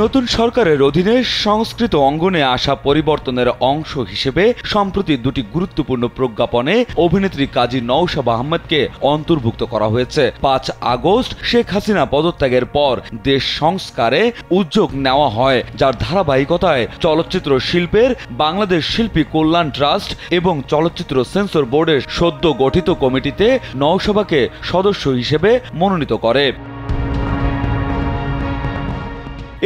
নতুন সরকারের অধীনে সংস্কৃত অঙ্গনে আসা পরিবর্তনের অংশ হিসেবে সম্প্রতি দুটি গুরুত্বপূর্ণ প্রজ্ঞাপনে অভিনেত্রী কাজী নওশাবা আহমেদকে অন্তর্ভুক্ত করা হয়েছে। ৫ আগস্ট শেখ হাসিনা পদত্যাগের পর দেশ সংস্কারে উদ্যোগ নেওয়া হয়, যার ধারাবাহিকতায় চলচ্চিত্র শিল্পের বাংলাদেশ শিল্পী কল্যাণ ট্রাস্ট এবং চলচ্চিত্র সেন্সর বোর্ডের সদ্য গঠিত কমিটিতে নওশাবাকে সদস্য হিসেবে মনোনীত করে।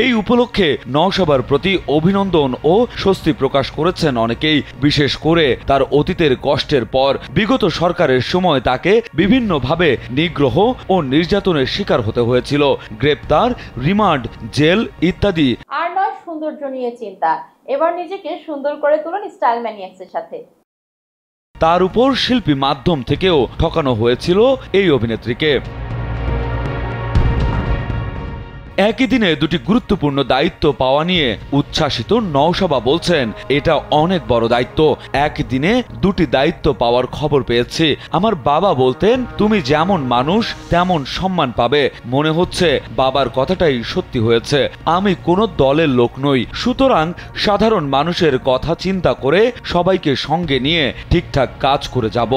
এই উপলক্ষে নওশাবার প্রতি অভিনন্দন ও স্বস্তি প্রকাশ করেছেন অনেকেই, বিশেষ করে তার অতীতের কষ্টের পর বিগত সরকারের সময় তাকে বিভিন্নভাবে নিগ্রহ ও নির্যাতনের শিকার হতে হয়েছিল। গ্রেপ্তার, রিমান্ড, জেল ইত্যাদি। আর নয় সৌন্দর্য নিয়ে চিন্তা, এবার নিজেকে সুন্দর করে তুলুন স্টাইল ম্যানিয়াক্সের সাথে। তার উপর শিল্পী মাধ্যম থেকেও ঠকানো হয়েছিল এই অভিনেত্রীকে। একই দিনে দুটি গুরুত্বপূর্ণ দায়িত্ব পাওয়া নিয়ে উচ্ছ্বাসিত নওশাবা বলছেন, এটা অনেক বড় দায়িত্ব। একদিনে দুটি দায়িত্ব পাওয়ার খবর পেয়েছি। আমার বাবা বলতেন, তুমি যেমন মানুষ তেমন সম্মান পাবে। মনে হচ্ছে বাবার কথাটাই সত্যি হয়েছে। আমি কোনো দলের লোক নই, সুতরাং সাধারণ মানুষের কথা চিন্তা করে সবাইকে সঙ্গে নিয়ে ঠিকঠাক কাজ করে যাব।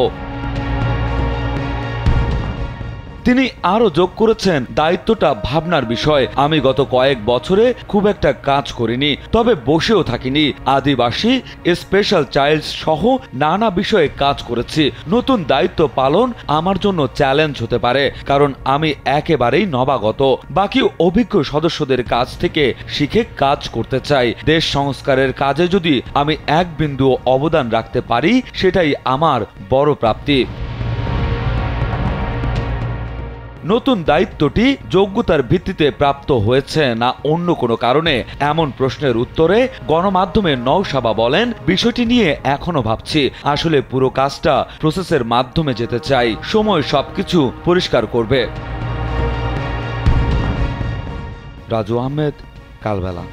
তিনি আরো যোগ করেছেন, দায়িত্বটা ভাবনার বিষয়। আমি গত কয়েক বছরে খুব একটা কাজ করিনি, তবে বসেও থাকিনি। আদিবাসী, স্পেশাল চাইল্ড সহ নানা বিষয়ে কাজ করেছি। নতুন দায়িত্ব পালন আমার জন্য চ্যালেঞ্জ হতে পারে, কারণ আমি একেবারেই নবাগত। বাকি অভিজ্ঞ সদস্যদের কাছ থেকে শিখে কাজ করতে চাই। দেশ সংস্কারের কাজে যদি আমি এক বিন্দু অবদান রাখতে পারি, সেটাই আমার বড় প্রাপ্তি। নতুন দায়িত্বটি যোগ্যতার ভিত্তিতে প্রাপ্ত হয়েছে না অন্য কোনো কারণে, এমন প্রশ্নের উত্তরে গণমাধ্যমে নওশাবা বলেন, বিষয়টি নিয়ে এখনো ভাবছি। আসলে পুরো কাজটা প্রসেসের মাধ্যমে যেতে চাই, সময় সবকিছু পরিষ্কার করবে। রাজু আহমেদ, কালবেলা।